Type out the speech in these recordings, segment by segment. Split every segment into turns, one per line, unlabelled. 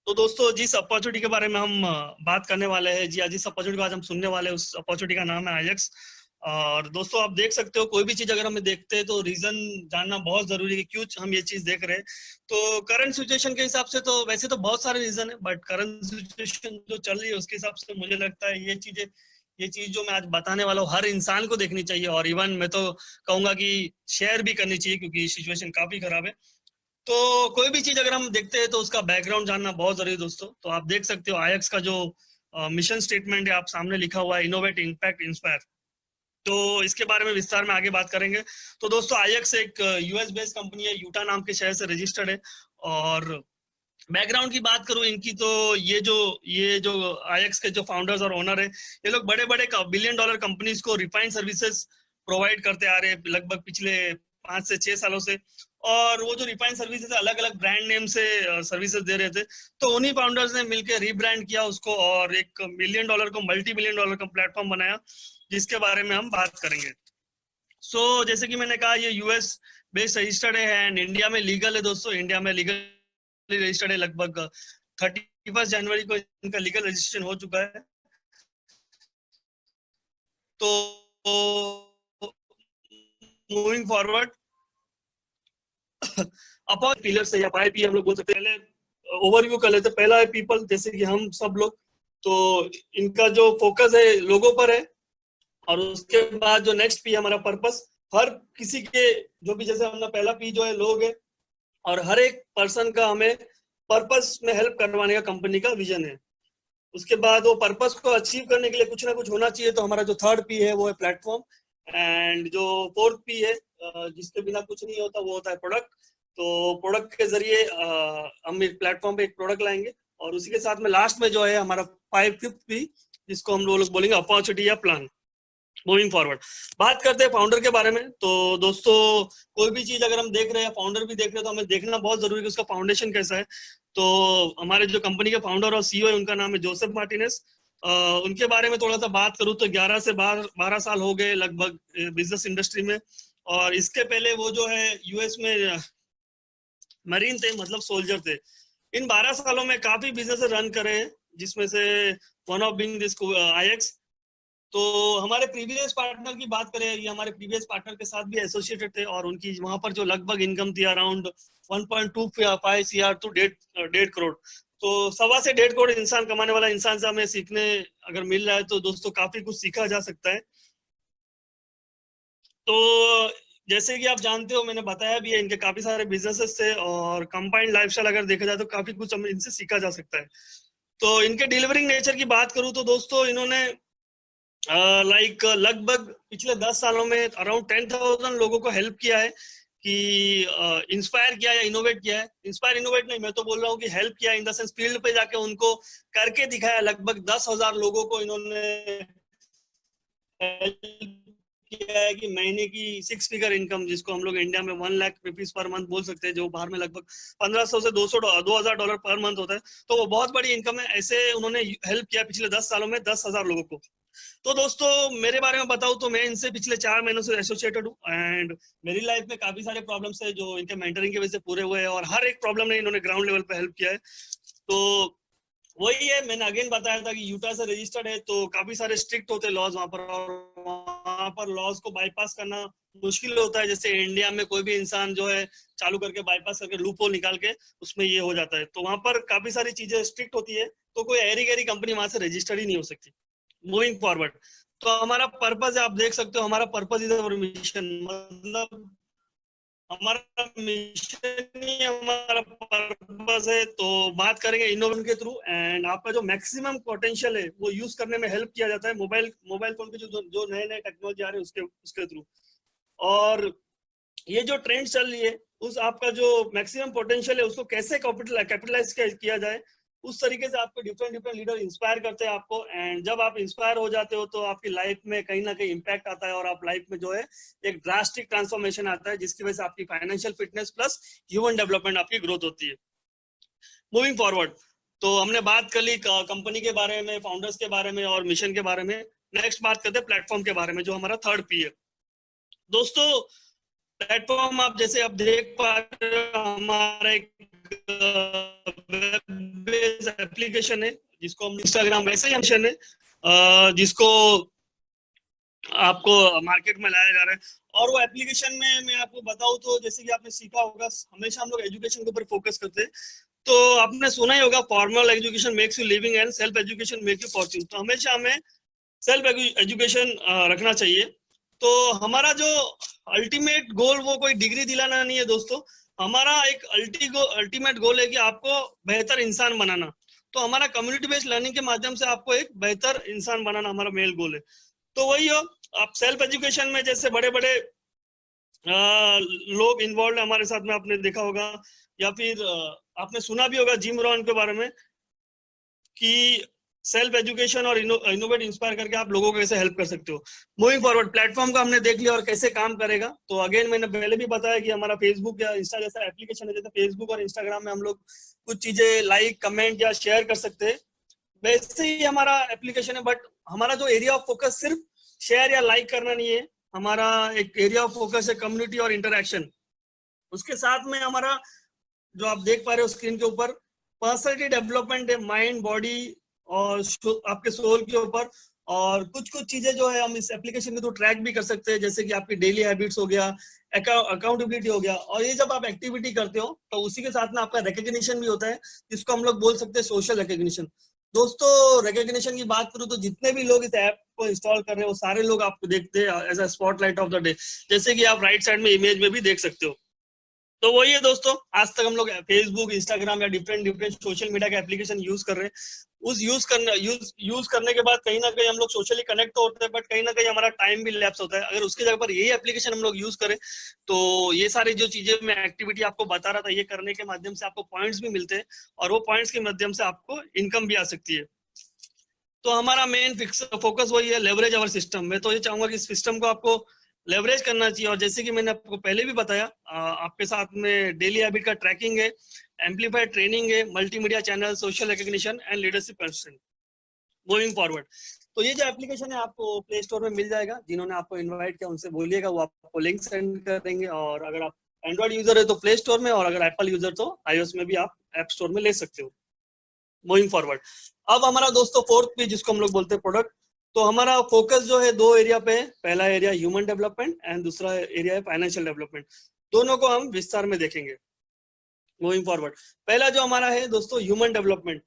तो दोस्तों जिस अपॉर्चुनिटी के बारे में हम बात करने वाले हैं, जी जिस अपॉर्चुनिटी को आज हम सुनने वाले हैं, उस अपॉर्चुनिटी का नाम है आईएक्स। और दोस्तों आप देख सकते हो, कोई भी चीज अगर हम देखते हैं तो रीजन जानना बहुत जरूरी है कि क्यों हम ये चीज देख रहे हैं। तो करंट सिचुएशन के हिसाब से तो वैसे तो बहुत सारे रीजन है, बट करंट सिचुएशन जो चल रही है उसके हिसाब से मुझे लगता है ये चीज जो मैं आज बताने वाला हूँ हर इंसान को देखनी चाहिए, और इवन मैं तो कहूंगा कि शेयर भी करनी चाहिए, क्योंकि सिचुएशन काफी खराब है। तो कोई भी चीज अगर हम देखते हैं तो उसका बैकग्राउंड जानना बहुत जरूरी है दोस्तों। तो आप देख सकते हो आईएक्स का जो मिशन स्टेटमेंट है आप सामने लिखा हुआ है, इनोवेट इम्पैक्ट इंस्पायर। तो इसके बारे में विस्तार में आगे बात करेंगे। तो दोस्तों आईएक्स एक यूएस बेस्ड कंपनी है, यूटा नाम के शहर से रजिस्टर्ड है। और बैकग्राउंड की बात करूं इनकी, तो ये जो आईएक्स के जो फाउंडर्स और ओनर है, ये लोग बड़े बड़े $1 बिलियन कंपनीज को रिफाइंड सर्विसेज प्रोवाइड करते आ रहे हैं लगभग पिछले 5 से 6 सालों से। और वो जो रिफाइंड सर्विसेज अलग अलग ब्रांड नेम से सर्विसेज दे रहे थे। तो उन्हीं फाउंडर्स ने मिलकर रीब्रांड किया उसको, और $1 बिलियन को $multi-billion का प्लेटफॉर्म बनाया, जिसके बारे में हम बात करेंगे। जैसे कि मैंने कहा, ये यूएस बेस्ड रजिस्टर्ड है एंड इंडिया में लीगल है दोस्तों। इंडिया में लीगल रजिस्टर्ड है, लगभग 31 जनवरी को इनका लीगल रजिस्ट्रेशन हो चुका है। तो मूविंग फॉरवर्ड, अपॉन पिलर से या 5 P हम लोग बोल सकते हैं। पहले ओवरव्यू कर लेते हैं। पहला है पीपल, जैसे कि हम सब लोग। तो इनका जो फोकस है लोगों पर है। और उसके बाद जो नेक्स्ट पी हमारा पर्पस, हर किसी के जो भी, जैसे हमने पहला पी जो है लोग है, और हर एक पर्सन का हमें पर्पस में हेल्प करवाने का कंपनी का विजन है। उसके बाद वो पर्पस को अचीव करने के लिए कुछ ना कुछ होना चाहिए। तो हमारा जो थर्ड पी है वो है प्लेटफॉर्म। एंड जो फोर्थ पी है, जिसके बिना कुछ नहीं होता, वो होता है प्रोडक्ट। तो प्रोडक्ट के जरिए हम एक प्लेटफॉर्म पे एक प्रोडक्ट लाएंगे। और उसी के साथ में लास्ट में जो है हमारा फिफ्थ पी, जिसको हम लोग बोलेंगे अपॉर्चुनिटी या प्लान। मूविंग फॉरवर्ड, बात करते हैं फाउंडर के बारे में। तो दोस्तों कोई भी चीज अगर हम देख रहे हैं, फाउंडर भी देख रहे हैं, तो हमें देखना बहुत जरूरी है कि उसका फाउंडेशन कैसा है। तो हमारे जो कंपनी के फाउंडर और सीईओ है, उनका नाम है जोसेफ मार्टिनेज। उनके बारे में थोड़ा सा बात करूँ तो 11 से 12 साल हो गए लगभग बिजनेस इंडस्ट्री में। और इसके पहले वो जो है यूएस में मरीन थे, मतलब सोल्जर थे। इन 12 सालों में काफी बिजनेस रन करे, जिसमें से वन ऑफ बिंग दिस आईएक्स। तो हमारे प्रीवियस पार्टनर की बात करें, ये हमारे प्रीवियस पार्टनर के साथ भी एसोसिएटेड थे, और उनकी वहां पर जो लगभग इनकम थी अराउंड 1.25 CR टू 1.5 करोड़। तो 1.25 से 1.5 करोड़ इंसान कमाने वाला इंसान से हमें सीखने अगर मिल रहा है, तो दोस्तों काफी कुछ सीखा जा सकता है। तो जैसे कि आप जानते हो, मैंने बताया भी है, इनके काफी सारे बिजनेसेस थे, और कंबाइंड लाइफस्टाइल अगर देखा जाए तो काफी कुछ हमें इनसे सीखा जा सकता है। तो इनके डिलीवरिंग नेचर की बात करूं तो दोस्तों इन्होंने लगभग पिछले 10 सालों में अराउंड 10,000 लोगों को हेल्प किया है, कि इंस्पायर किया या इनोवेट किया है। इंस्पायर इनोवेट नहीं, मैं तो बोल रहा हूँ कि हेल्प किया इन द सेंस फील्ड पे जाके उनको करके दिखाया। लगभग 10,000 लोगों को इन्होंने हेल्प किया है कि महीने की 6 फिगर इनकम, जिसको हम लोग इंडिया में 1 लाख रुपीज पर मंथ बोल सकते हैं, जो बाहर में लगभग 1500 से 2,000 $2,000 पर मंथ होता है। तो वो बहुत बड़ी इनकम है। ऐसे उन्होंने हेल्प किया पिछले 10 सालों में 10,000 लोगों को। तो दोस्तों मेरे बारे में बताऊं तो मैं इनसे पिछले 4 महीनों से एसोसिएटेड हूँ, एंड मेरी लाइफ में काफी सारे प्रॉब्लम्स है जो इनके मेंटरिंग की वजह से पूरे हुए हैं, और हर एक प्रॉब्लम ने इन्होंने ग्राउंड लेवल पे हेल्प किया है। तो वही है, मैंने अगेन बताया था कि यूटा से रजिस्टर्ड है, तो काफी सारे स्ट्रिक्ट होते हैं लॉज वहां पर, और वहां पर लॉज को बाईपास करना मुश्किल होता है। जैसे इंडिया में कोई भी इंसान जो है चालू करके बाईपास करके लूप होल निकाल के उसमें ये हो जाता है। तो वहां पर काफी सारी चीजें स्ट्रिक्ट होती है, तो कोई एरी गैरी कंपनी वहां से रजिस्टर्ड ही नहीं हो सकती। मूविंग फॉरवर्ड, तो हमारा पर्पज है, आप देख सकते हो, हमारा पर्पज इज अवर मिशन। मतलब हमारा मिशन ही हमारा पर्पस है। तो बात करेंगे इनोवेशन के थ्रू, एंड आपका जो मैक्सिमम पोटेंशियल है वो यूज करने में हेल्प किया जाता है मोबाइल फोन के जो नए नए टेक्नोलॉजी आ रहे हैं उसके थ्रू। और ये जो ट्रेंड चल रही है, उस आपका जो मैक्सिमम पोटेंशियल है उसको कैसे कैपिटलाइज किया जाए, उस तरीके से आपको डिफरेंट डिफरेंट लीडर इंस्पायर करते हैं आपको। एंड जब आप इंस्पायर हो जाते हो तो आपकी लाइफ में कहीं ना कहीं इम्पैक्ट आता है, और आप लाइफ में जो है एक ड्रास्टिक ट्रांसफॉर्मेशन आता है, जिसकी वजह से आपकी financial fitness plus human development आपकी ग्रोथ होती है। मूविंग फॉरवर्ड, तो हमने बात कर ली कंपनी के बारे में, फाउंडर्स के बारे में और मिशन के बारे में। नेक्स्ट बात करते हैं प्लेटफॉर्म के बारे में, जो हमारा थर्ड पी है। दोस्तों प्लेटफॉर्म आप जैसे आप देख पा रहे हो, हमारा एक वेब बेस्ड एप्लीकेशन है जिसको हम इंस्टाग्राम वैसे ही एप्लीकेशन है जिसको आपको मार्केट में लाया जा रहा है। और वो एप्लीकेशन में मैं आपको बताऊं तो जैसे कि आपने सीखा होगा, हमेशा हम लोग एजुकेशन के ऊपर फोकस करते हैं। तो आपने सुना ही होगा, formal education makes you living and self education make you Fortune. तो हमेशा हमें सेल्फ एजुकेशन रखना चाहिए। तो हमारा जो अल्टीमेट गोल वो कोई डिग्री दिलाना नहीं है दोस्तों, हमारा एक अल्टीमेट गोल है कि आपको बेहतर इंसान बनाना। तो हमारा कम्युनिटी बेस्ड लर्निंग के माध्यम से आपको एक बेहतर इंसान बनाना हमारा मेन गोल है। तो वही हो, आप सेल्फ एजुकेशन में जैसे बड़े बड़े लोग इन्वॉल्व हमारे साथ में, आपने देखा होगा या फिर आपने सुना भी होगा जिम रॉन के बारे में, कि सेल्फ एजुकेशन और इनोवेट इंस्पायर करके आप लोगों को कैसे हेल्प कर सकते हो। मूविंग फॉरवर्ड, प्लेटफॉर्म का हमने देख लिया और कैसे काम करेगा। तो अगेन मैंने पहले भी बताया कि हमारा फेसबुक या इंस्टा जैसा एप्लीकेशन है, जैसे फेसबुक और इंस्टाग्राम में हम लोग कुछ चीजें लाइक कमेंट या शेयर कर सकते हैं, वैसे ही हमारा एप्लीकेशन है। बट हमारा जो एरिया ऑफ फोकस सिर्फ शेयर या लाइक करना नहीं है, हमारा एक एरिया ऑफ फोकस है कम्युनिटी और इंटरेक्शन। उसके साथ में हमारा जो आप देख पा रहे हो स्क्रीन के ऊपर, पर्सनैलिटी डेवलपमेंट है, माइंड बॉडी और आपके सोल के ऊपर। और कुछ कुछ चीजें जो है हम इस एप्लीकेशन के थ्रू ट्रैक भी कर सकते हैं, जैसे कि आपकी डेली हैबिट्स हो गया, अकाउंटेबिलिटी हो गया। और ये जब आप एक्टिविटी करते हो तो उसी के साथ में आपका रिकग्निशन भी होता है, जिसको हम लोग बोल सकते हैं सोशल रिकग्निशन। दोस्तों रिकग्निशन की बात करूं तो जितने भी लोग इस ऐप को इंस्टॉल कर रहे हैं वो सारे लोग आपको देखते हैं as a spotlight of the day, जैसे कि आप राइट साइड में इमेज में भी देख सकते हो। तो वही है दोस्तों, आज तक हम लोग फेसबुक, इंस्टाग्राम या डिफरेंट डिफरेंट सोशल मीडिया का एप्लीकेशन यूज कर रहे हैं। उस यूज करने के बाद कहीं ना कहीं हम लोग सोशली कनेक्ट तो होते हैं, बट कहीं ना कहीं हमारा टाइम भी लैप्स होता है। अगर उसकी जगह पर यही एप्लीकेशन हम लोग यूज करें तो ये सारी जो चीजें मैं एक्टिविटी आपको बता रहा था, ये करने के माध्यम से आपको पॉइंट्स भी मिलते हैं और वो पॉइंट्स के माध्यम से आपको इनकम भी आ सकती है। तो हमारा मेन फोकस वही है, लेवरेज अवर सिस्टम। मैं तो ये चाहूंगा कि इस सिस्टम को आपको लेवरेज करना चाहिए। और जैसे कि मैंने आपको पहले भी बताया, आपके साथ में डेली हैबिट का ट्रैकिंग है, एम्पलीफाइड ट्रेनिंग है, multimedia channel, social recognition and leadership constraint. Moving forward, तो ये जो एप्लीकेशन है आपको प्ले स्टोर में मिल जाएगा। जिन्होंने आपको इन्वाइट किया उनसे बोलिएगा, वो आपको लिंक सेंड कर देंगे। और अगर आप एंड्रॉइड यूजर है तो प्ले स्टोर में, और अगर एप्पल यूजर तो iOS में भी आप ऐप स्टोर में ले सकते हो। मूविंग फॉरवर्ड, अब हमारा दोस्तों फोर्थ पे जिसको हम लोग बोलते हैं प्रोडक्ट। तो हमारा फोकस जो है दो एरिया पे है, पहला एरिया ह्यूमन डेवलपमेंट एंड दूसरा एरिया है फाइनेंशियल डेवलपमेंट। दोनों को हम विस्तार में देखेंगे। मूविंग फॉरवर्ड, पहला जो हमारा है दोस्तों ह्यूमन डेवलपमेंट।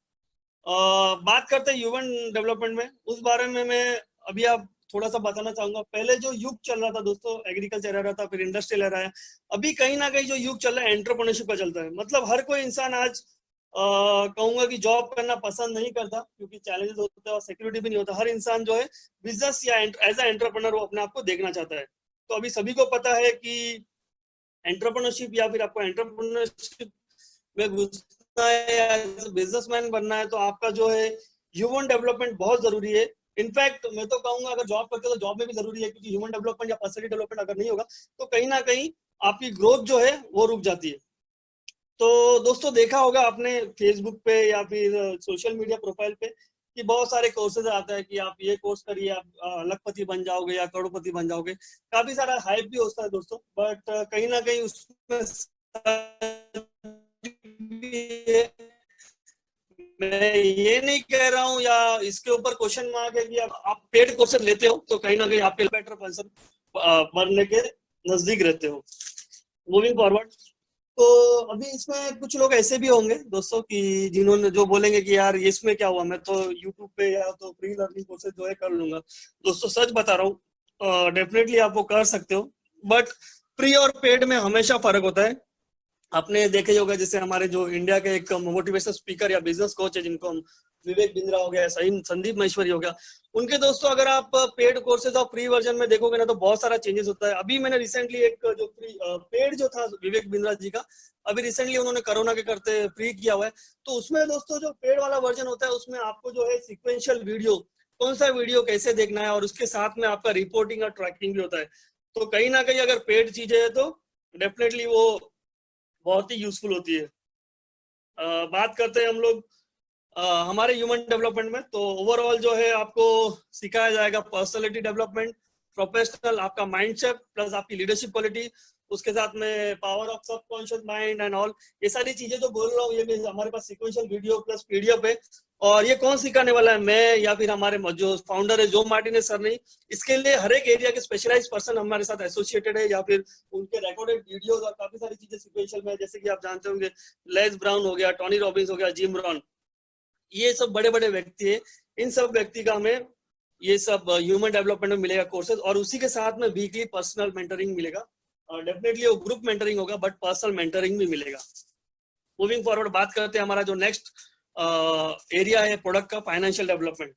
बात करते हैं ह्यूमन डेवलपमेंट में, उस बारे में मैं अभी आप थोड़ा सा बताना चाहूंगा। पहले जो युग चल रहा था दोस्तों, एग्रीकल्चर रहा था, फिर इंडस्ट्रियल रहा है। अभी कहीं ना कहीं जो युग चल रहा है एंटरप्रेन्योरशिप का चलता है। मतलब हर कोई इंसान आज कहूंगा कि जॉब करना पसंद नहीं करता, क्योंकि चैलेंजेस होते हैं और सिक्योरिटी भी नहीं होता। हर इंसान जो है बिजनेस या एज अ एंटरप्रेन्योर वो अपने आप को देखना चाहता है। तो अभी सभी को पता है कि एंटरप्रेन्योरशिप या फिर आपको एंटरप्रेन्योरशिप में घुसना है या बिजनेसमैन बनना है, तो आपका जो है ह्यूमन डेवलपमेंट बहुत जरूरी है। इनफैक्ट मैं तो कहूंगा अगर जॉब करते हो तो जॉब में भी जरूरी है, क्योंकि ह्यूमन डेवलपमेंट या पर्सनैलिटी डेवलपमेंट अगर नहीं होगा तो कहीं ना कहीं आपकी ग्रोथ जो है वो रुक जाती है। तो दोस्तों देखा होगा आपने फेसबुक पे या फिर सोशल मीडिया प्रोफाइल पे कि बहुत सारे कोर्सेज आता है कि आप ये कोर्स करिए, आप लखपति बन जाओगे या करोड़पति बन जाओगे। काफी सारा हाइप भी होता है दोस्तों, बट कहीं ना कहीं उसमें मैं ये नहीं कह रहा हूँ या इसके ऊपर क्वेश्चन मार्क है कि आप पेड कोर्सेज लेते हो तो कहीं ना कहीं आपके बेटर पर्सन बनने के नजदीक रहते हो। मूविंग फॉरवर्ड, तो अभी इसमें कुछ लोग ऐसे भी होंगे दोस्तों कि जिन्होंने जो बोलेंगे कि यार इसमें क्या हुआ, मैं तो यूट्यूब पे या तो फ्री लर्निंग कोर्सेज जो है कर लूंगा। दोस्तों सच बता रहा हूँ, डेफिनेटली आप वो कर सकते हो, बट फ्री और पेड में हमेशा फर्क होता है। आपने देखे होगा जैसे हमारे जो इंडिया के एक मोटिवेशनल स्पीकर या बिजनेस कोच है, जिनको हम विवेक बिंद्रा हो गया, सही संदीप महेश्वरी हो गया, उनके दोस्तों अगर आप पेड कोर्सेज और फ्री वर्जन में देखोगे ना तो बहुत सारा चेंजेस होता है। अभी मैंने रिसेंटली एक जो फ्री पेड जो था विवेक बिंद्रा जी का, अभी रिसेंटली उन्होंने कोरोना के करते फ्री किया हुआ है। तो उसमें दोस्तों जो पेड वाला वर्जन होता है उसमें आपको जो है सिक्वेंशियल वीडियो, कौन सा वीडियो कैसे देखना है, और उसके साथ में आपका रिपोर्टिंग और ट्रैकिंग भी होता है। तो कहीं ना कहीं अगर पेड चीजें है तो डेफिनेटली वो बहुत ही यूजफुल होती है। बात करते हैं हम लोग हमारे ह्यूमन डेवलपमेंट में, तो ओवरऑल जो है आपको सिखाया जाएगा पर्सनालिटी डेवलपमेंट, प्रोफेशनल, आपका माइंडसेट प्लस आपकी लीडरशिप क्वालिटी, उसके साथ में power of subconscious mind and all, ये सारी चीजें जो बोल रहा हूँ ये भी हमारे पास सीक्वेंशियल वीडियो प्लस पीडीएफ है। और ये कौन सिखाने वाला है, मैं या फिर हमारे जो फाउंडर है जो मार्टिनेज सर नहीं, इसके लिए हर एक एरिया के स्पेशलाइज पर्सन हमारे साथ एसोसिएटेड है, या फिर उनके रिकॉर्डेड वीडियोस और काफी सारी चीजें सीक्वेंशियल में, जैसे कि आप जानते होंगे लेस ब्राउन हो गया, टॉनी रॉबिन्स हो गया, जिम रॉन, ये सब बड़े बड़े व्यक्ति है। इन सब व्यक्ति का हमें ये सब ह्यूमन डेवलपमेंट में मिलेगा कोर्सेज, और उसी के साथ में वीकली पर्सनल मेंटरिंग मिलेगा। डेफिनेटली वो ग्रुप मेंटरिंग होगा बट पर्सनल मेंटरिंग भी मिलेगा। मूविंग फॉरवर्ड बात करते हैं हमारा जो नेक्स्ट एरिया है प्रोडक्ट का, फाइनेंशियल डेवलपमेंट।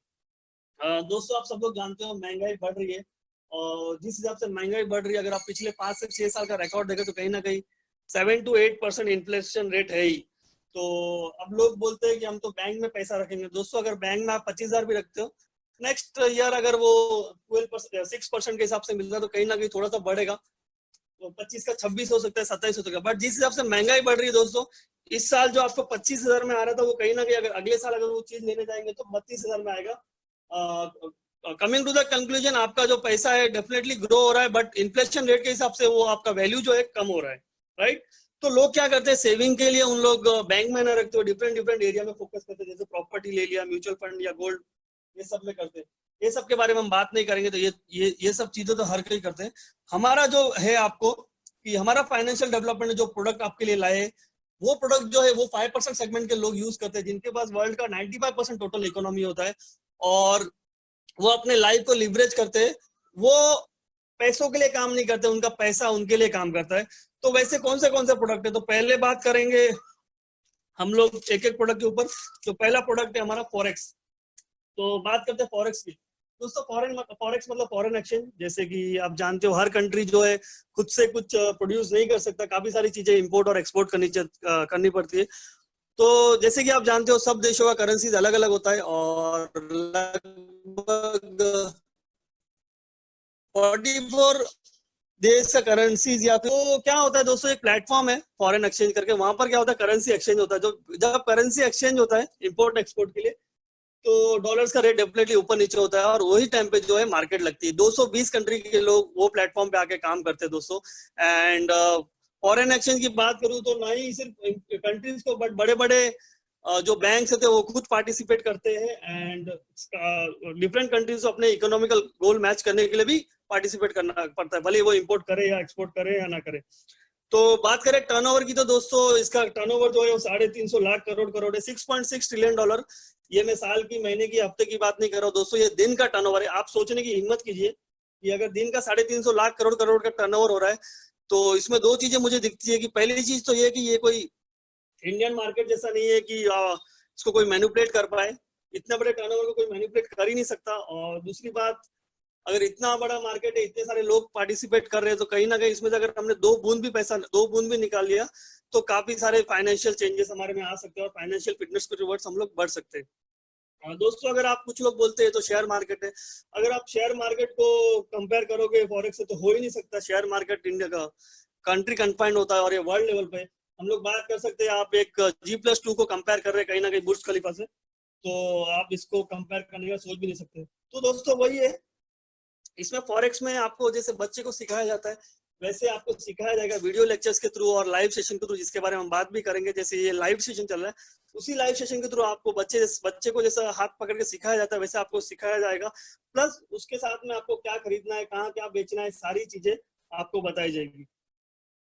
दोस्तों आप सब लोग जानते हो महंगाई बढ़ रही है, और जिस हिसाब से महंगाई बढ़ रही है, अगर आप पिछले 5 से 6 साल का रिकॉर्ड देखें तो कहीं ना कहीं 7 to 8% इन्फ्लेशन रेट है ही। तो अब लोग बोलते हैं कि हम तो बैंक में पैसा रखेंगे। दोस्तों अगर बैंक में आप 25,000 भी रखते हो, नेक्स्ट ईयर अगर वो 6% के हिसाब से मिलता है तो कहीं ना कहीं थोड़ा सा बढ़ेगा, तो 25 का 26 हो सकता है, 27 हो सकता है। बट जिस हिसाब से महंगाई बढ़ रही है दोस्तों, इस साल जो आपको 25,000 में आ रहा था वो कहीं ना कहीं अगर अगले साल अगर वो चीज लेने जाएंगे तो 32,000 में आएगा। कमिंग टू द कंक्लूजन, आपका जो पैसा है डेफिनेटली ग्रो हो रहा है, बट इन्फ्लेशन रेट के हिसाब से वो आपका वैल्यू जो है कम हो रहा है, राइट। तो लोग क्या करते हैं, सेविंग के लिए उन लोग बैंक में ना रखते हो, डिफरेंट डिफरेंट एरिया में फोकस करते हैं, जैसे प्रॉपर्टी ले लिया, म्यूचुअल फंड या गोल्ड, ये सब में करते हैं। ये सब के बारे में हम बात नहीं करेंगे, तो ये सब चीजें तो हर कोई करते हैं। हमारा जो है आपको कि हमारा फाइनेंशियल डेवलपमेंट जो प्रोडक्ट आपके लिए लाए, वो प्रोडक्ट जो है वो 5% सेगमेंट के लोग यूज करते हैं, जिनके पास वर्ल्ड का 95% टोटल इकोनॉमी होता है, और वो अपने लाइफ को लिवरेज करते हैं। वो पैसों के लिए काम नहीं करते, उनका पैसा उनके लिए काम करता है। तो वैसे कौन से प्रोडक्ट है, तो पहले बात करेंगे हम लोग एक एक प्रोडक्ट के ऊपर। तो पहला प्रोडक्ट है हमारा फॉरेक्स। तो बात करते हैं फॉरेक्स की। दोस्तों फॉरेक्स मतलब फॉरेन एक्सचेंज। जैसे कि आप जानते हो हर कंट्री जो है खुद से कुछ प्रोड्यूस नहीं कर सकता, काफी सारी चीजें इंपोर्ट और एक्सपोर्ट करनी पड़ती है। तो जैसे कि आप जानते हो सब देशों का करेंसीज अलग अलग होता है, और लगभग 44 देश का करेंसीज, या तो क्या होता है दोस्तों, एक प्लेटफॉर्म है फॉरेन एक्सचेंज करके, वहां पर क्या होता है करेंसी एक्सचेंज होता है। जो जब करेंसी एक्सचेंज होता है इंपोर्ट एक्सपोर्ट के लिए, तो डॉलर्स का रेट डेफिनेटली ऊपर नीचे होता है, और वही टाइम पे जो है मार्केट लगती है। 220 कंट्री के लोग वो प्लेटफॉर्म पे आके काम करते हैं दोस्तों। एंड फॉरेन एक्सचेंज की बात करूं तो ना ही सिर्फ कंट्रीज को, बट बड़े बड़े जो बैंक होते हैं वो खुद पार्टिसिपेट करते हैं, एंड डिफरेंट कंट्रीज को अपने इकोनॉमिकल गोल मैच करने के लिए भी पार्टिसिपेट करना पड़ता है, भले वो इंपोर्ट करे या एक्सपोर्ट करे या ना करे। तो बात करें टर्नओवर की, तो दोस्तों इसका टर्नओवर जो है वो 350 लाख करोड़ है, $6.6 ट्रिलियन। ये मैं साल की, महीने की, हफ्ते की बात नहीं कर रहा हूँ दोस्तों, ये दिन का टर्नओवर है। आप सोचने की हिम्मत कीजिए कि अगर दिन का 350 लाख करोड़ का टर्नओवर हो रहा है, तो इसमें दो चीजें मुझे दिखती है कि पहली चीज तो ये कि ये कोई इंडियन मार्केट जैसा नहीं है कि इसको कोई मैनिपुलेट कर पाए। इतना बड़े टर्नओवर को कोई मैनिपुलेट कर ही नहीं सकता। और दूसरी बात, अगर इतना बड़ा मार्केट है, इतने सारे लोग पार्टिसिपेट कर रहे हैं, तो कहीं ना कहीं इसमें से अगर हमने दो बूंद भी निकाल लिया तो काफी सारे फाइनेंशियल चेंजेस हमारे में आ सकते हैं, और फाइनेंशियल फिटनेस के रिवर्स हम लोग बढ़ सकते हैं। दोस्तों अगर आप, कुछ लोग बोलते हैं तो शेयर मार्केट है, अगर आप शेयर मार्केट को कंपेयर करोगे फॉरेक्स से तो हो ही नहीं सकता। शेयर मार्केट इंडिया का कंट्री कन्फाइंड होता है, और ये वर्ल्ड लेवल पे हम लोग बात कर सकते हैं। आप एक G+2 को कंपेयर कर रहे हैं कहीं ना कहीं बुर्ज खलीफा से, तो आप इसको कंपेयर करने का सोच भी नहीं सकते। तो दोस्तों वही है, इसमें फॉरेक्स में आपको जैसे बच्चे को सिखाया जाता है वैसे आपको सिखाया जाएगा वीडियो लेक्चर्स के थ्रू और लाइव सेशन के थ्रू, जिसके बारे में हम बात भी करेंगे। जैसे ये लाइव सेशन चल रहा है, उसी लाइव सेशन के थ्रू आपको बच्चे को जैसा हाथ पकड़ के सिखाया जाता है वैसे आपको सिखाया जाएगा। प्लस उसके साथ में आपको क्या खरीदना है, कहाँ क्या बेचना है, सारी चीजें आपको बताई जाएगी।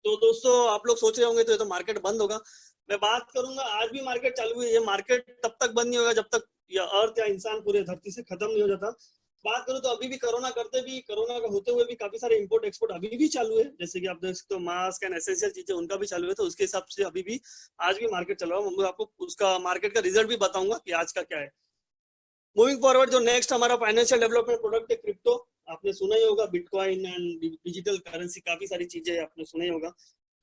तो दोस्तों आप लोग सोच रहे होंगे तो ये तो मार्केट बंद होगा। मैं बात करूंगा, आज भी मार्केट चालू है। ये मार्केट तब तक बंद नहीं होगा जब तक या अर्थ या इंसान पूरे धरती से खत्म नहीं हो जाता। बात करूं तो अभी भी कोरोना का होते हुए भी काफी सारे इंपोर्ट एक्सपोर्ट अभी भी चालू है। जैसे कि आप देख सकते हो मास्क एंड एसेंशियल चीजें उनका भी चालू है, तो उसके हिसाब से अभी भी आज भी मार्केट चल रहा है। मैं आपको उसका मार्केट का रिजल्ट भी बताऊंगा कि आज का क्या है। मूविंग फॉरवर्ड, जो नेक्स्ट हमारा फाइनेंशियल डेवलपमेंट प्रोडक्ट है क्रिप्टो। आपने सुना ही होगा, बिटकॉइन एंड डिजिटल करेंसी, काफी सारी चीजें आपने सुना ही होगा।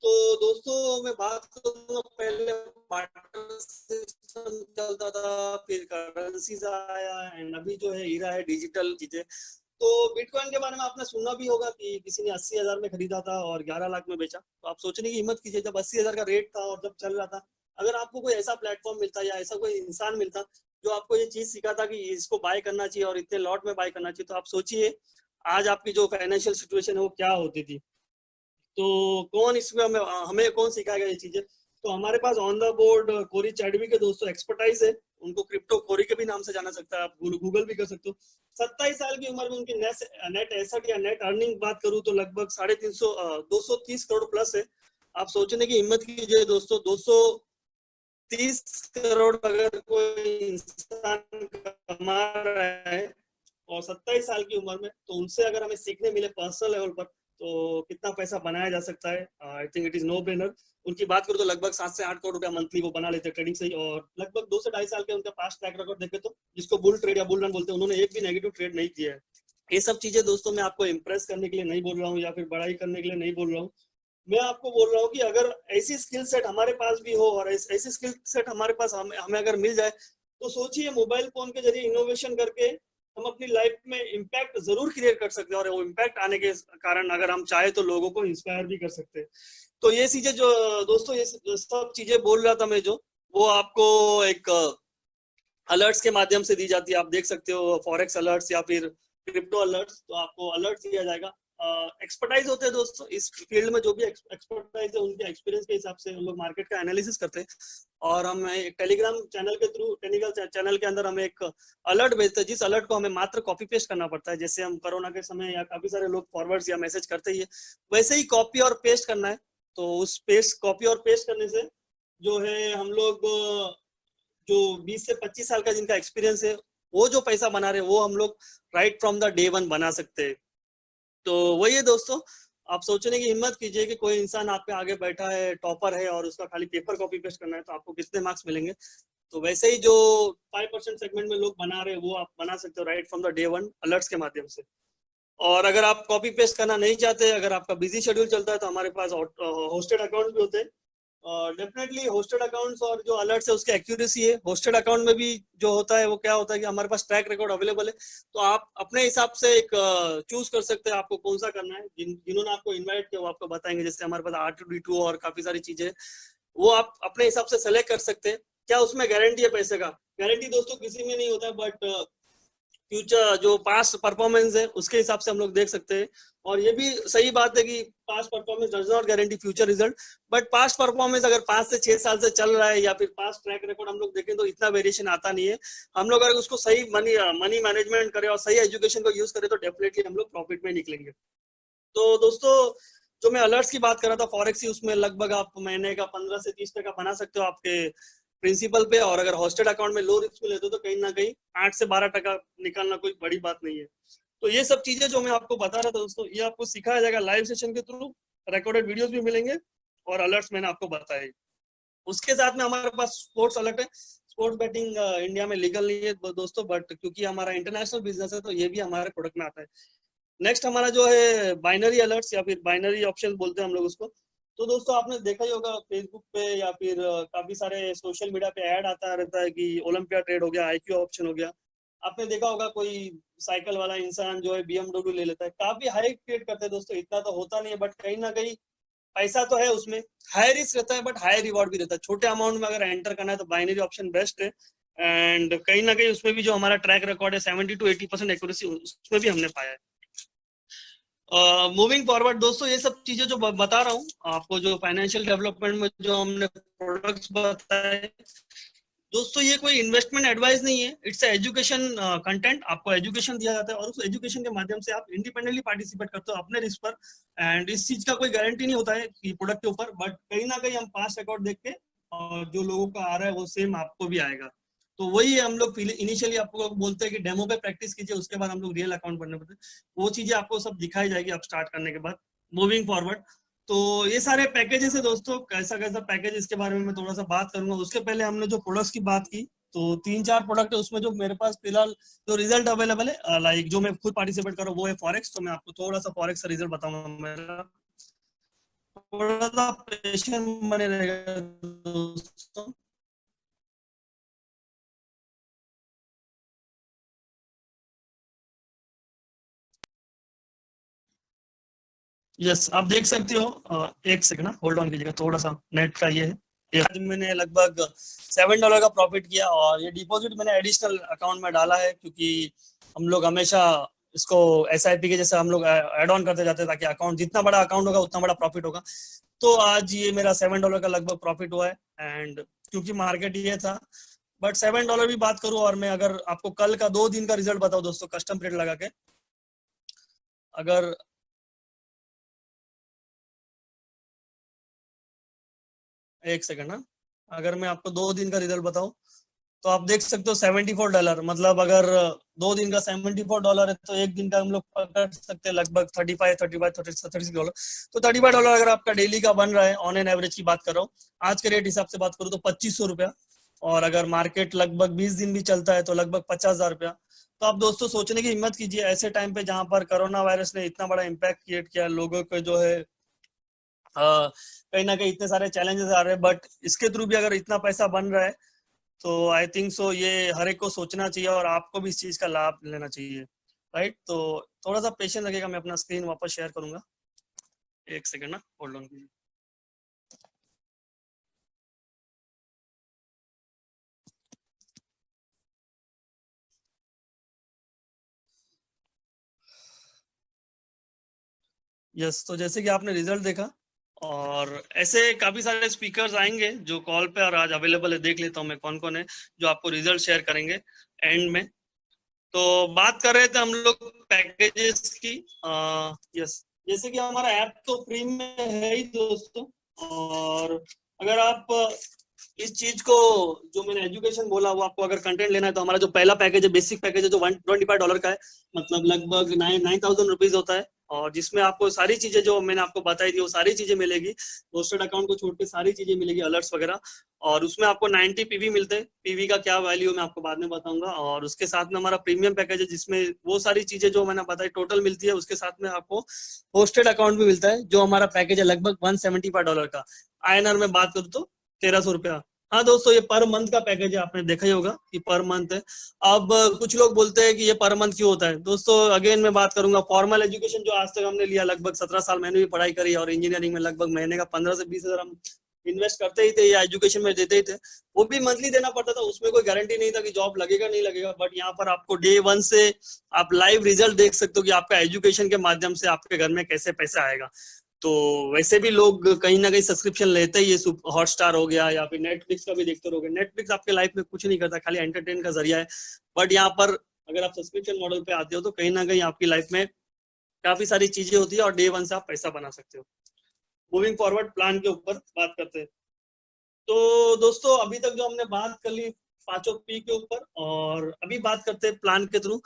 तो दोस्तों मैं बात करूंगा, पहले बार्टर सिस्टम चलता था, फिर करेंसीज आया, एंड अभी जो है हीरा है, डिजिटल चीजें। तो बिटकॉइन के बारे में आपने सुना भी होगा कि किसी ने 80,000 में खरीदा था और 11 लाख में बेचा। तो आप सोचने की हिम्मत कीजिए, जब 80,000 का रेट था और जब चल रहा था, अगर आपको कोई ऐसा प्लेटफॉर्म मिलता या ऐसा कोई इंसान मिलता जो आपको ये चीज सिखाता कि इसको बाय करना चाहिए और इतने लॉट में बाय करना चाहिए, तो आप सोचिए आज आपकी जो फाइनेंशियल सिचुएशन है वो क्या होती थी। तो कौन इसमें हमें कौन सिखाएगा ये चीजें? तो हमारे पास ऑन द बोर्ड कोरी चैडवी के दोस्तों एक्सपर्टाइज है, उनको क्रिप्टो कोरी के भी नाम से जाना सकता है, आप गूगल भी कर सकते हो। 27 साल की उम्र में उनकी नेट एसेट या नेट अर्निंग बात करूं तो लगभग 350 230 करोड़ प्लस है। आप सोचने की हिम्मत कीजिए दोस्तों, 230 करोड़ अगर कोई इंसान कमा रहा है और 27 साल की उम्र में, तो उनसे अगर हमें सीखने मिले पर्सनल लेवल पर तो कितना पैसा बनाया जा सकता है, I think it is no brainer. उनकी बात करूं तो लगभग 7 से 8 करोड़ रुपया मंथली वो बना लेते हैं ट्रेडिंग से ही, और लगभग 2 से 2.5 साल के उनका पास्ट ट्रैक रिकॉर्ड देखे तो जिसको बुल ट्रेड या बुल रन बोलते हैं, उन्होंने एक भी नेगेटिव ट्रेड नहीं किया है। ये सब चीजें दोस्तों मैं आपको इम्प्रेस करने के लिए नहीं बोल रहा हूँ या फिर बड़ाई करने के लिए नहीं बोल रहा हूँ। मैं आपको बोल रहा हूँ कि अगर ऐसी स्किल सेट हमारे पास भी हो और ऐसी स्किल सेट हमारे पास हमें अगर मिल जाए, तो सोचिए मोबाइल फोन के जरिए इनोवेशन करके हम अपनी लाइफ में इम्पैक्ट जरूर क्रिएट कर सकते हैं, और वो इम्पैक्ट आने के कारण अगर हम चाहे तो लोगों को इंस्पायर भी कर सकते हैं। तो ये चीजें जो दोस्तों, ये सब चीजें बोल रहा था मैं जो, वो आपको एक अलर्ट्स के माध्यम से दी जाती है। आप देख सकते हो फॉरेक्स अलर्ट्स या फिर क्रिप्टो अलर्ट्स, तो आपको अलर्ट दिया जाएगा। एक्सपर्टाइज होते हैं दोस्तों इस फील्ड में, जो भी एक्सपर्टाइज है उनके एक्सपीरियंस के हिसाब से हम लोग मार्केट का एनालिसिस करते हैं, और हम एक टेलीग्राम चैनल के थ्रू, टेक्निकल चैनल के अंदर हमें एक अलर्ट भेजते हैं, जिस अलर्ट को हमें मात्र कॉपी पेस्ट करना पड़ता है। जैसे हम कोरोना के समय या काफी सारे लोग फॉरवर्ड्स या मैसेज करते ही है, वैसे ही कॉपी और पेस्ट करना है। तो उस पेस्ट कॉपी और पेस्ट करने से जो है हम लोग जो 20 से 25 साल का जिनका एक्सपीरियंस है, वो जो पैसा बना रहे हैं वो हम लोग right from the day one बना सकते हैं। तो वही है दोस्तों, आप सोचने की हिम्मत कीजिए कि कोई इंसान आपके आगे बैठा है, टॉपर है, और उसका खाली पेपर कॉपी पेस्ट करना है, तो आपको कितने मार्क्स मिलेंगे। तो वैसे ही जो 5% सेगमेंट में लोग बना रहे हैं, वो आप बना सकते हो right from the day one alerts के माध्यम से। और अगर आप कॉपी पेस्ट करना नहीं चाहते, अगर आपका बिजी शेड्यूल चलता है, तो हमारे पास होस्टेड अकाउंट भी होते हैं। डेफिनेटली होस्टेड अकाउंट्स और जो अलर्ट्स है उसकी एक्यूरेसी है। होस्टेड अकाउंट में भी जो होता है वो क्या होता है कि हमारे पास ट्रैक रिकॉर्ड अवेलेबल है, तो आप अपने हिसाब से एक चूज कर सकते हैं आपको कौन सा करना है। जिन्होंने आपको इनवाइट किया वो आपको बताएंगे। जैसे हमारे पास R2D2 और काफी सारी चीजें, वो आप अपने हिसाब से सेलेक्ट कर सकते हैं। क्या उसमें गारंटी है पैसे का? गारंटी दोस्तों किसी में नहीं होता है, बट फ्यूचर जो पास्ट परफॉर्मेंस है उसके हिसाब से हम लोग देख सकते हैं। और ये भी सही बात है कि past performance does not guarantee future result, but past performance अगर 5 से 6 साल से चल रहा है या फिर पास्ट ट्रैक रिकॉर्ड हम लोग देखें तो इतना वेरिएशन आता नहीं है। हम लोग अगर उसको सही मनी मैनेजमेंट करें और सही एजुकेशन को यूज करें तो डेफिनेटली हम लोग प्रॉफिट में निकलेंगे। तो दोस्तों, जो मैं अलर्ट्स की बात कर रहा था फॉरेक्स, उसमें लगभग आप महीने का 15 से 30% बना सकते हो आपके प्रिंसिपल पे, और अगर होस्टेड अकाउंट में लो रिस्क में लेते हो तो कहीं ना कहीं 8 से 12% निकालना कोई बड़ी बात नहीं है। तो ये सब चीजें जो मैं आपको बता रहा था दोस्तों, ये आपको सिखाया जाएगा लाइव सेशन के थ्रू, रिकॉर्डेड वीडियोस भी मिलेंगे और अलर्ट्स मैंने आपको बताए। उसके साथ में हमारे पास स्पोर्ट्स अलर्ट है। स्पोर्ट्स बेटिंग इंडिया में लीगल नहीं है दोस्तों, बट क्योंकि हमारा इंटरनेशनल बिजनेस है तो ये भी हमारे प्रोडक्ट में आता है। नेक्स्ट हमारा जो है बाइनरी अलर्ट्स या फिर बाइनरी ऑप्शन बोलते हैं हम लोग उसको। तो दोस्तों आपने देखा ही होगा फेसबुक पे या फिर काफी सारे सोशल मीडिया पे ऐड आता रहता है कि ओलंपिया ट्रेड हो गया, IQ ऑप्शन हो गया। आपने देखा होगा कोई साइकिल वाला इंसान जो है BMW ले लेता है, काफी हाई ट्रेड करते हैं दोस्तों। इतना तो होता नहीं है, बट कहीं ना कहीं पैसा तो है उसमें, हाई रिस्क रहता है बट हाई रिवॉर्ड भी रहता है। छोटे अमाउंट में अगर एंटर करना है तो बाइनरी ऑप्शन बेस्ट है। एंड कहीं ना कहीं उसमें भी जो हमारा ट्रैक रिकॉर्ड है 70 to 80% एक्यूरेसी उसमें भी हमने पाया है। मूविंग फॉरवर्ड दोस्तों, ये सब चीजें जो बता रहा हूँ आपको, जो फाइनेंशियल डेवलपमेंट में जो हमने प्रोडक्ट्स बताए दोस्तों, ये कोई इन्वेस्टमेंट एडवाइस नहीं है, इट्स एजुकेशन कंटेंट। आपको एजुकेशन दिया जाता है और उस एजुकेशन के माध्यम से आप इंडिपेंडेंटली पार्टिसिपेट करते हो अपने रिस्क पर। एंड इस चीज का कोई गारंटी नहीं होता है कि प्रोडक्ट के ऊपर, बट कहीं ना कहीं हम पास्ट रिकॉर्ड देख के और जो लोगों का आ रहा है वो सेम आपको भी आएगा। तो वही हम लोग इनिशियली आपको बोलते हैं कि डेमो पे प्रैक्टिस कीजिए, उसके बाद हम लोग रियल अकाउंट बनने पड़ते हैं। वो चीजें आपको सब दिखाई जाएगी आप स्टार्ट करने के बाद। मूविंग फॉरवर्ड, तो ये सारे पैकेजेस है दोस्तों, कैसा कैसा पैकेज इसके बारे में मैं थोड़ा सा बात करूंगा। उसके पहले हमने जो प्रोडक्ट्स की बात की, तो 3-4 प्रोडक्ट है उसमें जो मेरे पास फिलहाल जो रिजल्ट अवेलेबल है, लाइक जो मैं खुद पार्टिसिपेट कर रहा हूँ वो है फॉरेक्स। तो मैं आपको थोड़ा सा फॉरेक्स का रिजल्ट बताऊंगा। मेरा थोड़ा सा पेशेंस बने रहेगा दोस्तों। यस, आप देख सकते हो। एक सेकंड ना, होल्ड ऑन कीजिएगा, थोड़ा सा नेट का ये है। आज मैंने लगभग $7 का प्रॉफिट किया, और ये डिपॉजिट मैंने एडिशनल अकाउंट में डाला है क्योंकि हम लोग हमेशा इसको SIP के जैसे हम लोग ऐड ऑन करते जाते हैं, ताकि अकाउंट जितना बड़ा अकाउंट होगा उतना बड़ा प्रॉफिट होगा। तो आज ये मेरा $7 का लगभग प्रॉफिट हुआ है, एंड क्योंकि मार्केट ये था। बट $7 भी बात करूं, और मैं अगर आपको कल का 2 दिन का रिजल्ट बताऊं दोस्तों, कस्टम पीरियड लगा के, अगर एक सेकंड ना, अगर मैं आपको 2 दिन का रिजल्ट बताऊं, तो आप देख सकते हो $74। मतलब अगर 2 दिन का $74 है, तो एक दिन का हम लोग पकड़ सकते हैं लगभग 36 डॉलर। तो $35 अगर आपका डेली का बन रहा है, ऑन एन एवरेज की बात कर रहा हूँ, आज के रेट हिसाब से बात करूँ तो ₹2500। और अगर मार्केट लगभग 20 दिन भी चलता है तो लगभग ₹50,000। तो आप दोस्तों सोचने की हिम्मत कीजिए, ऐसे टाइम पे जहां पर कोरोना वायरस ने इतना बड़ा इम्पैक्ट क्रिएट किया, लोगों को जो है कहीं ना कहीं इतने सारे चैलेंजेस आ रहे हैं, बट इसके थ्रू भी अगर इतना पैसा बन रहा है, तो आई थिंक सो ये हर एक को सोचना चाहिए, और आपको भी इस चीज का लाभ लेना चाहिए, राइट। तो थोड़ा सा पेशेंस लगेगा, मैं अपना स्क्रीन वापस शेयर करूंगा, एक सेकंड ना, होल्ड ऑन कीजिए। यस, तो जैसे कि आपने रिजल्ट देखा, और ऐसे काफी सारे स्पीकर्स आएंगे जो कॉल पे और आज अवेलेबल है, देख लेता हूँ मैं कौन कौन है जो आपको रिजल्ट शेयर करेंगे एंड में। तो बात कर रहे थे हम लोग पैकेजेस की। यस, जैसे कि हमारा ऐप तो फ्री में है ही दोस्तों, और अगर आप इस चीज को, जो मैंने एजुकेशन बोला, वो आपको अगर कंटेंट लेना है, तो हमारा जो पहला पैकेज है, बेसिक पैकेज है, जो $125 का है, मतलब लगभग 9,000 रुपीज होता है, और जिसमें आपको सारी चीजें जो मैंने आपको बताई थी वो सारी चीजें मिलेगी, पोस्टेड अकाउंट को छोड़ के सारी चीजें मिलेगी, अलर्ट्स वगैरह। और उसमें आपको 90 PV मिलते हैं, PV का क्या वैल्यू मैं आपको बाद में बताऊंगा। और उसके साथ में हमारा प्रीमियम पैकेज है, जिसमें वो सारी चीजें जो मैंने बताई टोटल मिलती है, उसके साथ में आपको पोस्टेड अकाउंट भी मिलता है, जो हमारा पैकेज है लगभग $175 का। INR में बात करूँ तो ₹1,300। हाँ दोस्तों, ये पर मंथ का पैकेज है, आपने देखा ही होगा कि पर मंथ है। अब कुछ लोग बोलते हैं कि ये पर मंथ क्यों होता है। दोस्तों अगेन मैं बात करूंगा, फॉर्मल एजुकेशन जो आज तक हमने लिया, लगभग 17 साल मैंने भी पढ़ाई करी, और इंजीनियरिंग में लगभग महीने का 15 से 20 हजार हम इन्वेस्ट करते ही थे, या एजुकेशन में देते ही थे। वो भी मंथली देना पड़ता था, उसमें कोई गारंटी नहीं था कि जॉब लगेगा नहीं लगेगा। बट यहाँ पर आपको डे 1 से आप लाइव रिजल्ट देख सकते हो कि आपका एजुकेशन के माध्यम से आपके घर में कैसे पैसा आएगा। तो वैसे भी लोग कहीं ना कहीं सब्सक्रिप्शन लेते ही, ये हॉटस्टार हो गया या फिर नेटफ्लिक्स का भी देखते रहोगे। नेटफ्लिक्स आपके लाइफ में कुछ नहीं करता, खाली एंटरटेन का जरिया है। बट यहाँ पर अगर आप सब्सक्रिप्शन मॉडल पे आते हो, तो कहीं ना कहीं आपकी लाइफ में काफी सारी चीजें होती है, और डे 1 से आप पैसा बना सकते हो। मूविंग फॉरवर्ड प्लान के ऊपर बात करते हैं। तो दोस्तों अभी तक जो हमने बात कर ली 5 P के ऊपर, और अभी बात करते हैं प्लान के थ्रू।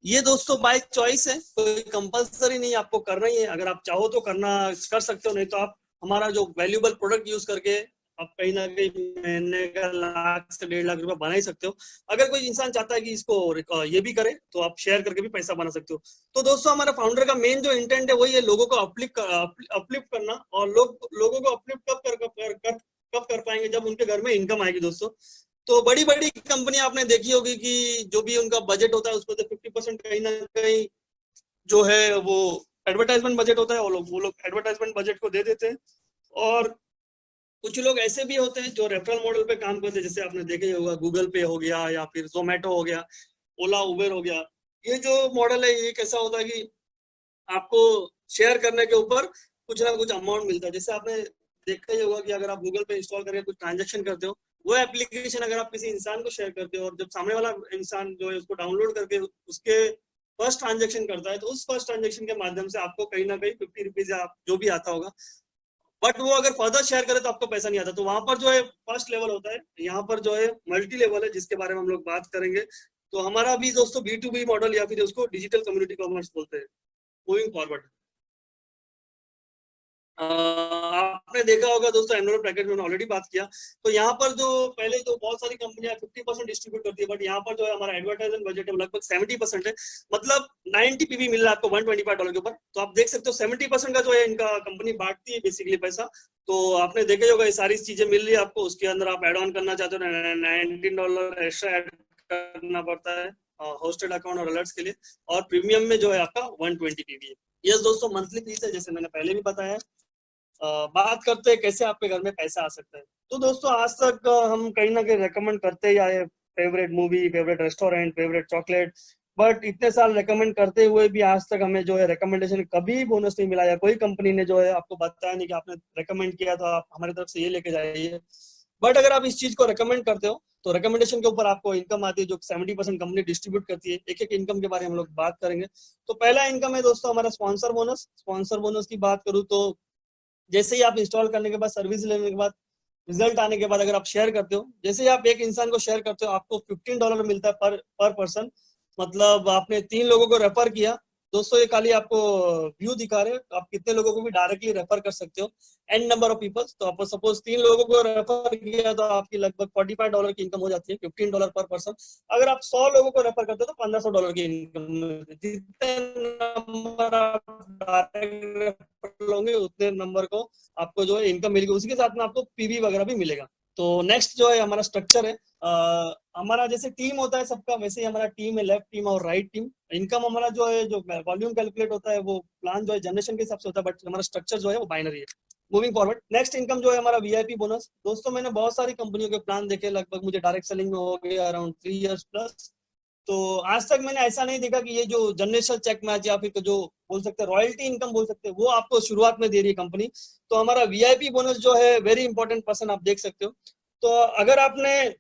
ये दोस्तों बाय चॉइस है, कोई कंपलसरी नहीं आपको करना ही है। अगर आप चाहो तो करना कर सकते हो, नहीं तो आप हमारा जो वैल्यूएबल प्रोडक्ट यूज करके आप कहीं ना कहीं महीने का 1 लाख से 1.5 लाख रुपया बना ही सकते हो। अगर कोई इंसान चाहता है कि इसको ये भी करे, तो आप शेयर करके भी पैसा बना सकते हो। तो दोस्तों हमारा फाउंडर का मेन जो इंटेंट है, वही है लोगों को अपलिफ्ट करना। और लोगों को अपलिफ्ट कब कर पाएंगे, जब उनके घर में इनकम आएगी दोस्तों। तो बड़ी बड़ी कंपनी आपने देखी होगी कि जो भी उनका बजट होता है, उसमें से 50% कहीं ना कहीं जो है वो एडवर्टाइजमेंट बजट होता है, वो लोग एडवर्टाइजमेंट बजट को दे देते हैं। और कुछ लोग ऐसे भी होते हैं जो रेफरल मॉडल पे काम करते हैं, जैसे आपने देखा ही होगा, गूगल पे हो गया, या फिर जोमेटो हो गया, ओला उबेर हो गया। ये जो मॉडल है, ये कैसा होता है कि आपको शेयर करने के ऊपर कुछ ना कुछ अमाउंट मिलता है। जैसे आपने देखा ही होगा कि अगर आप गूगल पे इंस्टॉल करके कुछ ट्रांजेक्शन करते हो, वो एप्लीकेशन अगर आप किसी इंसान को शेयर करते हो, और जब सामने वाला इंसान जो है उसको डाउनलोड करके उसके फर्स्ट ट्रांजेक्शन करता है, तो उस फर्स्ट ट्रांजेक्शन के माध्यम से आपको कहीं ना कहीं 50 रुपीज या जो भी आता होगा। बट वो अगर फर्दर शेयर करे तो आपको पैसा नहीं आता। तो वहां पर जो है फर्स्ट लेवल होता है, यहाँ पर जो है मल्टी लेवल है, जिसके बारे में हम लोग बात करेंगे। तो हमारा भी दोस्तों B2B मॉडल, या फिर उसको डिजिटल कम्युनिटी कॉमर्स बोलते हैं। मूविंग फॉरवर्ड, आपने देखा होगा दोस्तों, एनुअल पैकेज में ऑलरेडी बात किया। तो यहाँ पर जो पहले तो बहुत सारी कंपनियां 50% डिस्ट्रीब्यूट करती है, बट यहाँ पर जो है हमारा एडवर्टाइजमेंट बजट है लगभग 70% है। मतलब 90 PV मिल रहा है आपको $125 के ऊपर। तो आप देख सकते हो 70% का जो है इनका कंपनी बांटती है बेसिकली पैसा। तो आपने देखा होगा ये सारी चीजें मिल रही है आपको, उसके अंदर आप एड ऑन करना चाहते हो, $19 एक्स्ट्रा एड करना पड़ता है होस्टेड अकाउंट और अलर्ट्स के लिए। और प्रीमियम में जो है आपका 120 PV है। यस दोस्तों, मंथली फीस है, जैसे मैंने पहले भी बताया। बात करते हैं कैसे आपके घर में पैसा आ सकता है। तो दोस्तों आज तक हम कहीं ना कहीं रेकमेंड करते ही आए, favourite movie, favourite restaurant, favourite chocolate, but इतने साल रेकमेंड करते हुए भी आज तक हमें जो है रिकमेंडेशन कभी बोनस नहीं मिला, या कोई कंपनी ने जो है आपको बताया नहीं कि आपने रेकमेंड किया तो आप हमारी तरफ से ये लेके जाइए। बट अगर आप इस चीज को रेकमेंड करते हो तो रिकमेंडेशन के ऊपर आपको इनकम आती है, जो 70% कंपनी डिस्ट्रीब्यूट करती है। एक एक इनकम के बारे में हम लोग बात करेंगे। तो पहला इनकम है दोस्तों हमारा स्पॉन्सर बोनस। स्पॉन्सर बोनस की बात करूँ तो जैसे ही आप इंस्टॉल करने के बाद, सर्विस लेने के बाद, रिजल्ट आने के बाद अगर आप शेयर करते हो, जैसे ही आप एक इंसान को शेयर करते हो, आपको $15 मिलता है पर पर पर्सन। मतलब आपने 3 लोगों को रेफर किया दोस्तों, ये खाली आपको व्यू दिखा रहे हो, आप कितने लोगों को भी डायरेक्टली रेफर कर सकते हो, एन नंबर ऑफ पीपल्स। तो आप सपोज 3 लोगों को रेफर किया तो आपकी लगभग $45 की इनकम हो जाती है, $15 पर पर्सन। अगर आप 100 लोगों को रेफर करते हो तो $1500 की इनकम मिलती है। जितने नंबर आप डायरेक्ट रेफर लोगे उतने नंबर को आपको जो है इनकम मिलेगी, उसी के साथ में आपको पीवी वगैरह भी मिलेगा। तो नेक्स्ट जो है हमारा स्ट्रक्चर है, हमारा जैसे टीम होता है सबका, वैसे ही हमारा टीम है, लेफ्ट टीम और राइट टीम। इनकम हमारा जो है, जो वॉल्यूम कैलकुलेट होता है वो प्लान जो है जनरेशन के हिसाब से होता है, बट हमारा स्ट्रक्चर जो है वो बाइनरी है। मूविंग फॉरवर्ड, नेक्स्ट इनकम जो है हमारा वीआईपी बोनस। दोस्तों मैंने बहुत सारी कंपनियों के प्लान देखे, लगभग मुझे डायरेक्ट सेलिंग में हो गया अराउंड 3 इयर्स प्लस। तो आज तक मैंने ऐसा नहीं देखा कि ये जो जनरेशन चेक मैच या फिर जो बोल सकते हैं रॉयल्टी इनकम बोल सकते हैं, वो आपको शुरुआत में दे रही है कंपनी। तो हमारा वीआईपी बोनस जो है वेरी इंपॉर्टेंट पर्सन, आप देख सकते हो। तो अगर आपने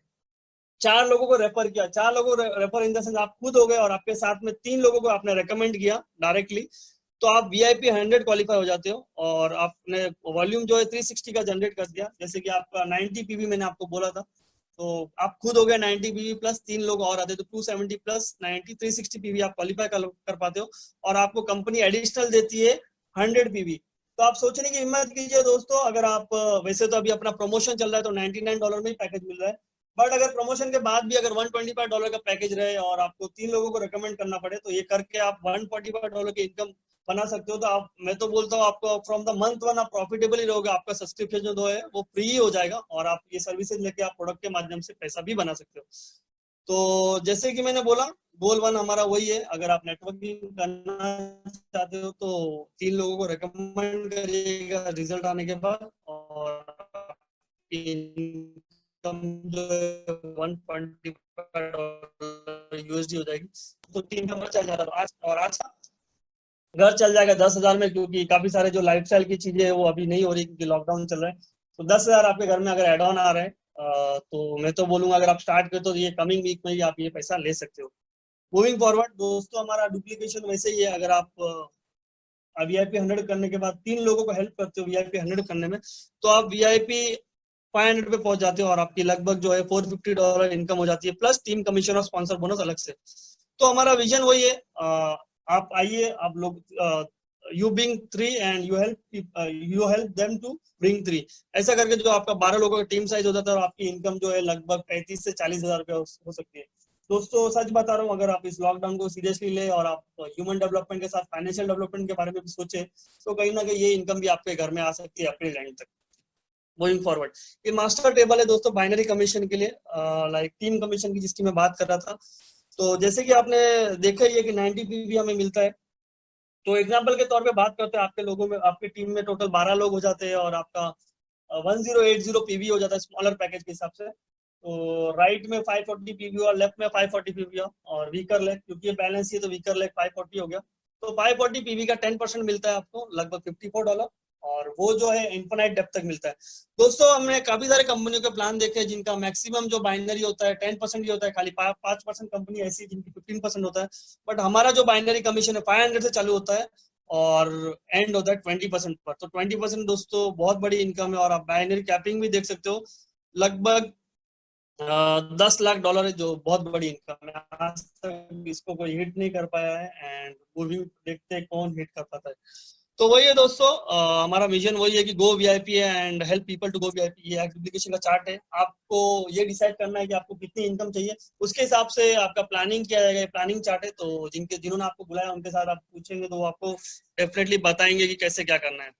4 लोगों को रेफर किया, 4 लोगों को रेफर इन द सेंस आप खुद हो गए और आपके साथ में 3 लोगों को आपने रेकमेंड किया डायरेक्टली, तो आप वीआईपी 100 क्वालिफाई हो जाते हो। और आपने वॉल्यूम जो है 360 का जनरेट कर दिया, जैसे कि आपका 90 पीवी मैंने आपको बोला था, तो आप खुद हो गए 90 पीवी प्लस 3 लोग और आते तो 270 प्लस 90 360 पीवी आप क्वालिफाई कर पाते हो। और आपको कंपनी एडिशनल देती है 100 पीवी। तो आप सोचने की हिम्मत कीजिए दोस्तों, अगर आप वैसे तो अभी अपना प्रमोशन चल रहा है तो $99 में ही पैकेज मिल रहा है, बट अगर प्रमोशन के बाद भी अगर $125 का पैकेज रहे और आपको 3 लोगों को रेकमेंड करना पड़े, तो ये करके आप $145 की इनकम बना सकते हो। तो आप, मैं तो बोलता हूँ आपको फ्रॉम द मंथ 1 आप प्रॉफिटेबल ही रहोगे, आपका सब्सक्रिप्शन जो है वो फ्री ही हो जाएगा और आप ये सर्विसेज लेके आप प्रोडक्ट के माध्यम से पैसा भी बना सकते हो। तो जैसे कि मैंने बोला, गोल 1 हमारा वही है, अगर आप नेटवर्किंग करना चाहते हो तो 3 लोगों को रेकमेंड करिएगा रिजल्ट आने के बाद, और इनकम जो है $125 हो जाएगी। तो 3 नंबर चल जाता है आज, और आज घर चल जाएगा 10,000 में, क्योंकि काफी सारे जो लाइफस्टाइल की चीजें है वो अभी नहीं हो रही क्योंकि लॉकडाउन चल रहा है। तो 10,000 आपके घर में अगर एड ऑन आ रहे हैं, तो मैं तो बोलूंगा अगर आप स्टार्ट करें तो ये कमिंग वीक में ही आप ये पैसा ले सकते हो। मूविंग फॉरवर्ड दोस्तों, हमारा डुप्लीकेशन वैसे ही है, अगर आप वीआईपी 100 करने के बाद 3 लोगों को हेल्प करते हो वीआईपी 100 करने में, तो आप वीआईपी 500 पे पहुंच जाते हो और आपकी लगभग जो है $450 इनकम हो जाती है, प्लस टीम कमीशन और स्पॉन्सर बोनस अलग से। तो हमारा विजन वही है, आप आइए, आप लोग you bring 3 and you help them to bring 3, ऐसा करके जो आपका 12 लोगों का टीम साइज हो जाता है और आपकी इनकम जो है लगभग 35 से 40,000 रुपया हो सकती है। दोस्तों सच बता रहा हूँ, अगर आप इस लॉकडाउन को सीरियसली ले और आप ह्यूमन डेवलपमेंट के साथ फाइनेंशियल डेवलपमेंट के बारे में भी सोचे, तो कहीं ना कहीं ये इनकम भी आपके घर में आ सकती है अप्रैल एंड तक। मूविंग फॉरवर्ड, ये मास्टर टेबल है दोस्तों बाइनरी कमीशन के लिए, लाइक टीम कमीशन की जिसकी मैं बात कर रहा था। तो जैसे कि आपने देखा ही है कि 90 पीवी हमें मिलता है। तो एग्जांपल के तौर पे बात करते हैं, आपके लोगों में, आपकी टीम में टोटल 12 लोग हो जाते हैं और आपका 1080 पीवी हो जाता है स्मॉलर पैकेज के हिसाब से। तो राइट में 540 पीवी और लेफ्ट में 540 पीवी और वीकर लेग, क्योंकि ये बैलेंस है तो वीकर लेग 540 हो गया। तो 540 पीवी का 10% मिलता है आपको, लगभग $54, और वो जो है इन्फिनाइट डेप्थ तक मिलता है। दोस्तों हमने काफी सारे कंपनियों के प्लान देखे हैं जिनका मैक्सिमम जो बाइनरी होता है 10% ही होता है, खाली 5% कंपनी ऐसी जिनकी 15% होता है। बट हमारा जो बाइनरी कमीशन है 500 से चालू होता है और एंड होता है 20% पर। तो 20% दोस्तों बहुत बड़ी इनकम है, और आप बाइनरी कैपिंग भी देख सकते हो, लगभग $10 लाख है, जो बहुत बड़ी इनकम है। आज तक इसको कोई हिट नहीं कर पाया है, एंड वो भी देखते हैं कौन हिट कर पाता है। तो वही है दोस्तों, हमारा विजन वही है कि go VIP and help people to go VIP. ये एप्लीकेशन का चार्ट है, आपको ये डिसाइड करना है कि आपको कितनी इनकम चाहिए, उसके हिसाब से आपका प्लानिंग किया जाएगा। प्लानिंग चार्ट है, तो जिन्होंने आपको बुलाया उनके साथ आप पूछेंगे तो वो आपको डेफिनेटली बताएंगे कि कैसे क्या करना है।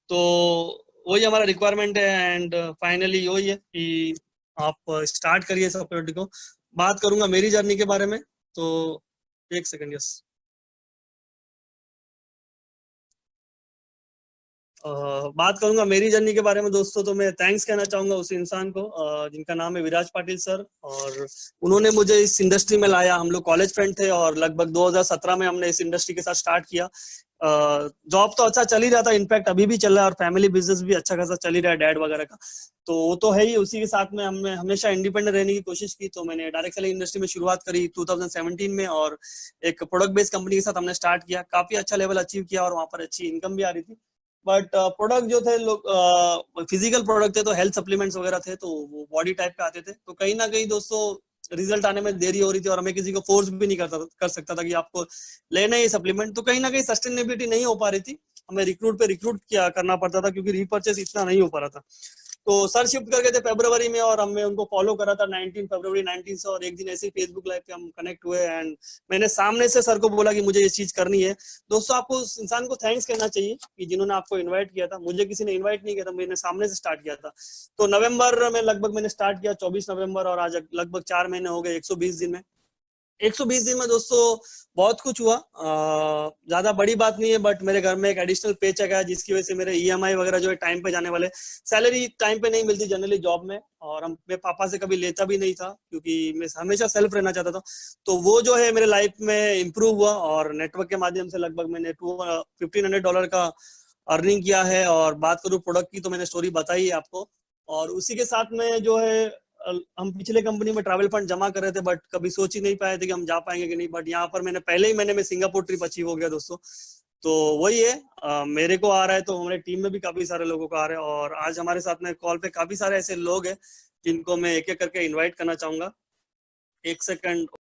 तो वही हमारा रिक्वायरमेंट है, एंड फाइनली वही है कि आप स्टार्ट करिए सब प्रोडक्ट को। बात करूंगा मेरी जर्नी के बारे में, तो एक सेकंड, यस। बात करूंगा मेरी जर्नी के बारे में दोस्तों, तो मैं थैंक्स कहना चाहूंगा उस इंसान को जिनका नाम है विराज पाटिल सर। और उन्होंने मुझे इस इंडस्ट्री में लाया। हम लोग कॉलेज फ्रेंड थे और लगभग 2017 में हमने इस इंडस्ट्री के साथ स्टार्ट किया। जॉब तो अच्छा चल ही रहा था, इनफैक्ट अभी भी चल रहा है, और फैमिली बिजनेस भी अच्छा खासा चल ही रहा है डैड वगैरह का। तो वो तो है ही। उसी के साथ में हमने हमेशा इंडिपेंडेंट रहने की कोशिश की। तो मैंने डायरेक्ट सेलिंग इंडस्ट्री में शुरुआत करी 2017 में, और एक प्रोडक्ट बेस्ड कंपनी के साथ हमने स्टार्ट किया। काफी अच्छा लेवल अचीव किया और वहां पर अच्छी इनकम भी आ रही थी। बट प्रोडक्ट जो थे लोग फिजिकल प्रोडक्ट थे, तो हेल्थ सप्लीमेंट्स वगैरह थे, तो वो बॉडी टाइप के आते थे। तो कहीं ना कहीं दोस्तों रिजल्ट आने में देरी हो रही थी, और हमें किसी को फोर्स भी नहीं कर सकता था कि आपको लेना ही सप्लीमेंट। तो कहीं ना कहीं सस्टेनेबिलिटी नहीं हो पा रही थी। हमें रिक्रूट पे रिक्रूट किया करना पड़ता था, क्योंकि रीपर्चेस इतना नहीं हो पा रहा था। तो सर शिफ्ट कर गए थे फरवरी में, और हमने उनको फॉलो करा था 19 फरवरी से। और एक दिन ऐसे ही फेसबुक लाइव पे हम कनेक्ट हुए, एंड मैंने सामने से सर को बोला कि मुझे ये चीज करनी है। दोस्तों आपको उस इंसान को थैंक्स कहना चाहिए कि जिन्होंने आपको इनवाइट किया था। मुझे किसी ने इनवाइट नहीं किया था, मैंने सामने से स्टार्ट किया था। तो नवंबर में लगभग मैंने स्टार्ट किया, 24 नवंबर, और आज लगभग 4 महीने हो गए, 120 दिन में। 120 दिन में दोस्तों बहुत कुछ हुआ। ज्यादा बड़ी बात नहीं है, बट मेरे घर में एक एडिशनल पे चेक आया, जिसकी वजह से मेरे ईएमआई वगैरह जो है टाइम पे जाने वाले। सैलरी टाइम पे नहीं मिलती जनरली जॉब में, और हम मेरे पापा से कभी लेता भी नहीं था, क्योंकि मैं हमेशा सेल्फ रहना चाहता था। तो वो जो है मेरे लाइफ में इम्प्रूव हुआ, और नेटवर्क के माध्यम से लगभग मैंने $1500 का अर्निंग किया है। और बात करूँ प्रोडक्ट की, तो मैंने स्टोरी बताई है आपको। और उसी के साथ में जो है हम पिछले कंपनी में ट्रैवल फंड जमा कर रहे थे, बट कभी सोच ही नहीं पाए थे कि हम जा पाएंगे कि नहीं। बट यहाँ पर मैंने पहले ही महीने में सिंगापुर ट्रिप अचीव हो गया दोस्तों। तो वही है, मेरे को आ रहा है, तो हमारे टीम में भी काफी सारे लोगों को आ रहा है। और आज हमारे साथ में कॉल पे काफी सारे ऐसे लोग हैं जिनको मैं एक एक करके इनवाइट करना चाहूंगा। एक सेकंड।